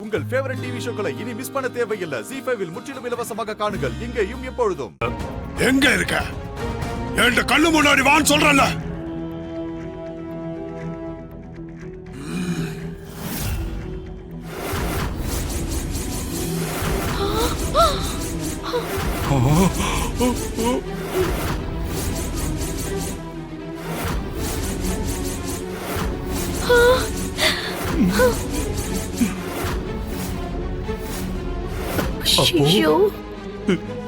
உங்கள் favourite TV ஷோக்களை இனி miss பண்ண தேவையில்லை. ZEE5 இல் முற்றிலும் இலவசமாக காணுங்கள். இங்கேயும் எப்பொழுதும். எங்க இருக்க? என்கிட்ட கண்ணு முன்னாடி வான்னு சொல்றல. ஐயோ,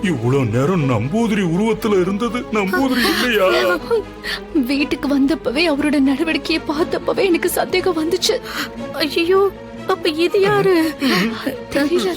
இவ்வளவு நேரம் நம்பூதிரி உருவத்துல இருந்தது நம்பூதிரி இல்லையா? வீட்டுக்கு வந்தப்பவே அவரோட நடவடிக்கையை பார்த்தப்பவே எனக்கு சந்தேகம் வந்துச்சு. ஐயோ, அப்ப இது யாரு? தெரியல.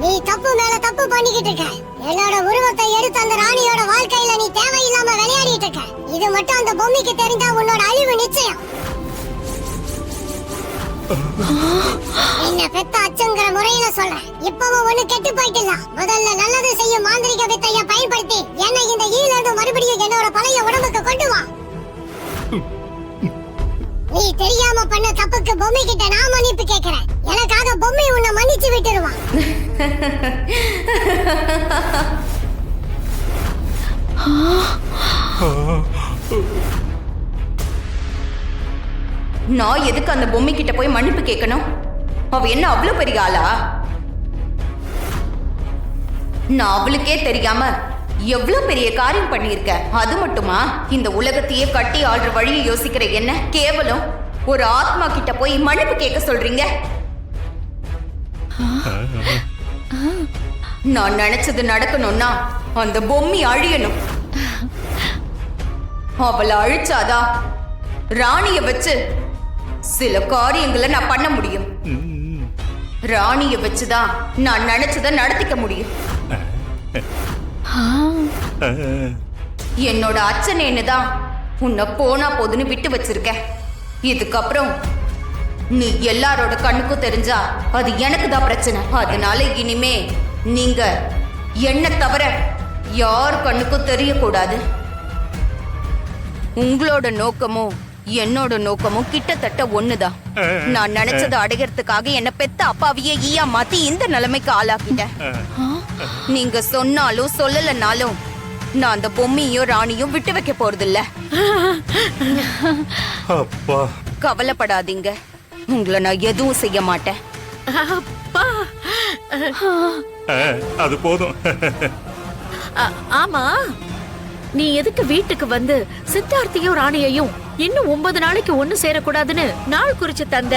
நீ தப்பு மேல தப்பு பண்ணிக்கிட்டு இருக்க. என்னோட உருவத்தை எடுத்து அந்த ராணியோட வாழ்க்கையில நீ தேவையில்லாம விளையாடிட்டு இருக்க. இது மட்டும் அந்த பொம்மைக்கு தெரிஞ்சா உன்னோட அழிவு நிச்சயம். என்ன பெத்த அச்சுங்கிற முறையில சொல்றேன். இப்பவும் ஒண்ணு கெட்டு போயிட்டில்ல. முதல்ல நல்லது செய்யும் மாந்திரிக வித்தைய பயன்படுத்தி என்னை இந்த ஈல இருந்து மறுபடியும் என்னோட பழைய உடம்புக்கு கொண்டு வா. நீ தெரியாம பண்ண தப்புக்கு பொம்மை கிட்ட நான் மன்னிப்பு கேக்குறேன். எனக்காக பொம்மை உன்னை மன்னிச்சு விட்டுருவான். நான் எதுக்கு அந்த பொம்மை கிட்ட போய் மன்னிப்பு கேட்கணும்? அவ என்ன அவ்வளவு பெரிய ஆளா? நான் அவளுக்கே தெரியாம எவ்வளவு பெரிய காரியம் பண்ணிருக்க. அது மட்டுமா, இந்த உலகத்தையே கட்டி ஆள்ற வழியை யோசிக்கிற என்ன கேவலம் ஒரு ஆத்மா கிட்ட போய் மன்னிப்பு கேட்க சொல்றீங்க? நான் நினைச்சது நடக்கணும்னா அந்த பொம்மை அழியணும். அவளை அழிச்சாதான் ராணிய வச்சு சில காரியங்களை நான் பண்ண முடியும். ராணிய வச்சுதான் நான் நினைச்சதை நடத்திக்க முடியும். என்னோட அச்சனேன்னு தான் உன்னை போனா போதுன்னு விட்டு வச்சிருக்க. இதுக்கப்புறம் நீ எல்லாரோட கண்ணுக்கும் தெரிஞ்சா அது எனக்கு தான் பிரச்சனை. அதனால இனிமே நீங்க என்ன தவிர யார் கண்ணுக்கும் தெரியக்கூடாது. உங்களோட நோக்கமும் என்னோட நோக்கமும் கிட்டத்தட்ட ஒண்ணுதான். நான் நினைச்சதை அடையறதுக்காக என்ன பெத்த அப்பாவையே ஈயா மாத்தி இந்த நிலைமைக்கு ஆளாக்கிட்டேன். நீங்க சொன்னாலும் சொல்லலனாலும் நான் அந்த பொம்மையும் ராணியும் விட்டு வைக்க போறது இல்ல. கவலைப்படாதீங்க, உங்களை நான் எதுவும் செய்ய மாட்டேன். அது போதும். ஆமா, நீ எதுக்கு வீட்டுக்கு வந்து சித்தார்த்தையும் ராணியையும் இன்னும் 9 நாளைக்கு ஒண்ணு சேரக்கூடாதுன்னு நாள் குறிச்சு தந்த?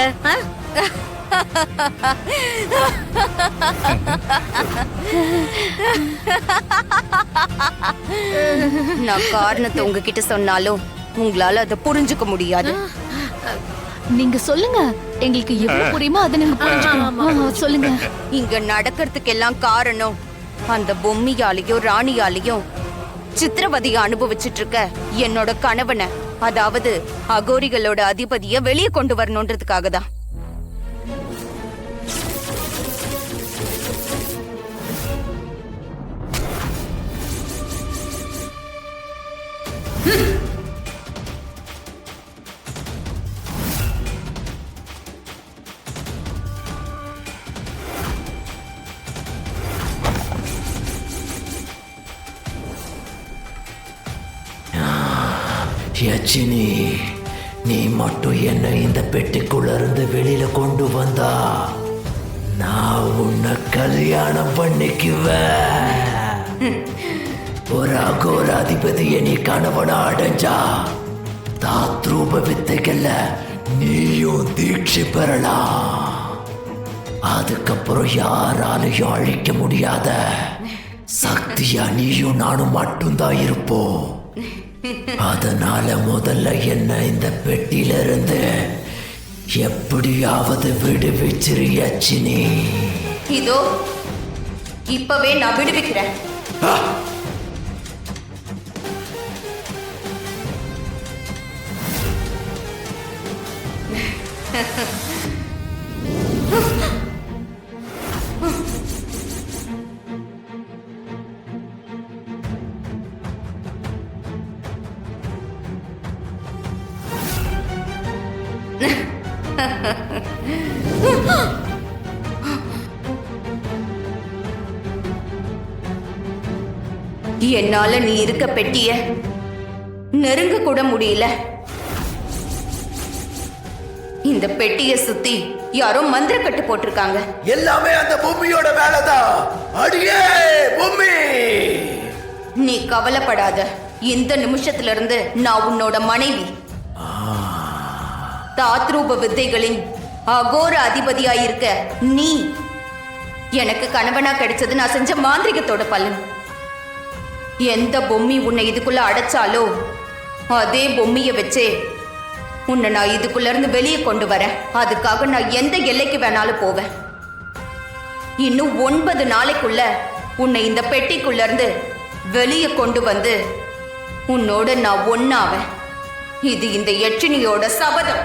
நான் காரணத்தை உங்ககிட்ட சொன்னாலும் உங்களால அதை புரிஞ்சுக்க முடியாது. நீங்க சொல்லுங்க, எங்களுக்கு எவ்வளவு புரியுமோ அதை நீங்க புரிஞ்சுக்கணும். சொல்லுங்க. இங்க நடக்கிறதுக்கு எல்லாம் காரணம் அந்த பொம்மையாலையும் ராணியாலையும் சித்திரவதைய அனுபவிச்சுட்டு இருக்க என்னோட கணவனை, அதாவது அகோரிகளோட அதிபதிய வெளியே கொண்டு வரணும்ன்றதுக்காக தான். யச்சினி, நீ மட்டும் என்ன இந்த பெட்டிக்குள்ள இருந்து வெளியில கொண்டு வந்தா நான் உன்னை கல்யாணம் பண்ணிக்குவேன். ஒரு அகோர அதிபதியை நீ கணவனை அடைஞ்சா தாத்ரூப வித்தைகள்ல நீயும் தீட்சை பெறலாம். அதுக்கப்புறம் யாராலையும் அழிக்க முடியாத சக்தியா நீயும் நானும் மட்டும்தான் இருப்போம். அதனால முதல்ல என்ன இந்த பெட்டியில இருந்து எப்படியாவது விடுவிச்சிரு யச்சினி. இதோ இப்பவே நான் விடுவிக்கிறேன். என்னால நீ இருக்க பெட்டிய நெருங்க கூட முடியல. இந்த பெட்டிய சுத்தி யாரோ மந்திர கட்டு போட்டிருக்காங்க. எல்லாமே அந்த பூமியோட வேலைதான். அடியே பூமி, நீ கவலைப்படாத. இந்த நிமிஷத்துல இருந்து நான் உன்னோட மனைவி. தாத்ரூப வித்தைகளின் அகோர அதிபதியாயிருக்க நீ எனக்கு கணவனா கிடைச்சது நான் செஞ்ச மாந்திரிகத்தோட பலன். எந்த பொம்மி உன்னை இதுக்குள்ள அடைச்சாலோ அதே பொம்மிய வச்சே உன்னை நான் இதுக்குள்ள இருந்து வெளியே கொண்டு வரேன். அதுக்காக நான் எந்த எல்லைக்கு வேணாலும் போவேன். இன்னும் 9 நாளைக்குள்ள உன்னை இந்த பெட்டிக்குள்ள இருந்து வெளியே கொண்டு வந்து உன்னோட நான் ஒன்னாவேன். இது இந்த யட்சினியோட சபதம்.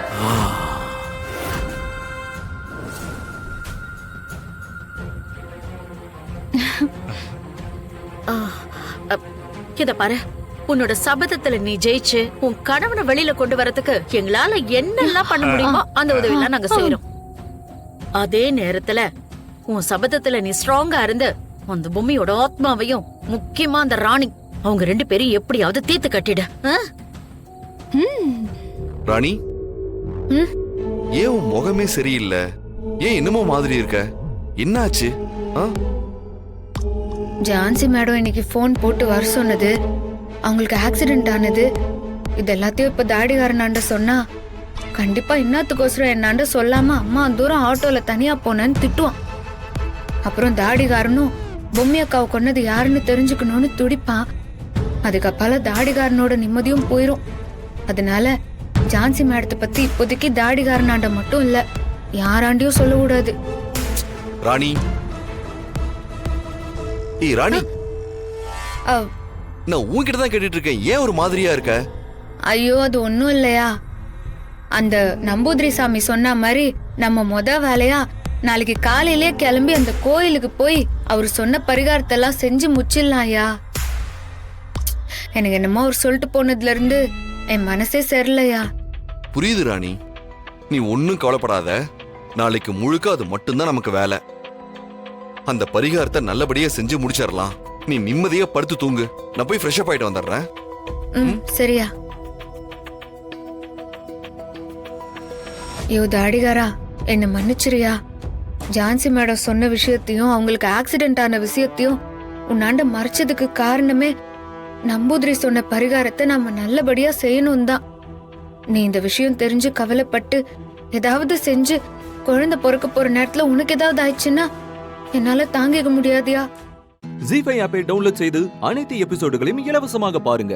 இத பாரு, உன்னோட சபதத்துல நீ ஜெயிச்சு உன் கணவனை வெளியில கொண்டு வரதுக்கு எங்களால என்னெல்லாம் பண்ண முடியுமோ அந்த உதவியெல்லாம் நாங்க செய்யறோம். அதே நேரத்துல உன் சபதத்துல நீ ஸ்ட்ராங்கா இருந்து அந்த பொம்மையோட ஆத்மாவையும் முக்கியமா அந்த ராணி அவங்க 2 பேரும் எப்படியாவது தீர்த்து கட்டிடு. ராணி, ஏன் உன் முகமே சரியில்லை? ஏன் இன்னமும் மாதிரி இருக்க? என்னாச்சு? ஜான்சி மேடம் இன்னைக்கு ஃபோன் போட்டு வர சொன்னது, அவங்களுக்கு ஆக்சிடென்ட் ஆனது, இது எல்லாத்தையும் இப்ப தாடிகாரனாண்ட சொன்னா கண்டிப்பா இன்னத்துக்கோசரம் என்னாண்ட சொல்லாம அம்மா தூரம் ஆட்டோல தனியா போனேன்னு திட்டுவான். அப்புறம் தாடிகாரனும் பொம்மி அக்காவை கொன்னது யாருன்னு தெரிஞ்சுக்கணும்னு துடிப்பான். அதுக்கப்பால தாடிகாரனோட நிம்மதியும் போயிரும். அதனால ஜான்சி மேடத்தை பத்தி இப்போதைக்கு தாடிகாரனாண்ட மட்டும் இல்ல யாராண்டியும் சொல்ல கூடாது. ராணி, ஏய் ராணி, நான் உன்கிட்ட தான் கேட்டுட்டு இருக்கேன். ஏன் ஒரு மாதிரியா இருக்க? ஐயோ, அது ஒண்ணும் இல்லையா. அந்த நம்பூதிரி சாமி சொன்ன மாதிரி நம்ம வேலையா நாளைக்கு காலையிலே கிளம்பி அந்த கோயிலுக்கு போய் அவர் சொன்ன பரிகாரத்தெல்லாம் செஞ்சு முச்சிடலாம்யா. எனக்கு என்னமோ அவர் சொல்லிட்டு போனதுல இருந்து என் மனசே சரியில்லையா. புரியுது ராணி, நீ ஒன்னும் கவலைப்படாத. நாளைக்கு முழுக்க அது மட்டும்தான் நமக்கு வேலை. அந்த பரிகாரத்தை நல்லபடியா செஞ்சு முடிச்சிடலாம். நீ நிம்மதியா படுத்து தூங்கு. நான் போய் ஃப்ரெஷ் அப் ஆயிட்டு வந்துடுறேன். சரியா. ஐயோ தாடிகாரா, என்ன மன்னிச்சிரியா. ஜான்சி மேடம் சொன்ன விஷயத்தையும் அவங்களுக்கு ஆக்சிடென்ட் ஆன விஷயத்தையும் உன்னாண்ட மறைச்சதுக்கு காரணமே நம்பூதிரி சொன்ன பரிகாரத்தை நாம நல்லபடியா செய்யணும் தான். நீ இந்த விஷயம் தெரிஞ்சு கவலைப்பட்டு ஏதாவது செஞ்சு குழந்தை பிறக்க போற நேரத்துல உனக்கு ஏதாவது ஆயிடுச்சுன்னா என்னால தாங்கிக்க முடியாதியா. ஜீ5 ஆப்பை டவுன்லோட் செய்து அனைத்து எபிசோடுகளையும் இலவசமாக பாருங்க.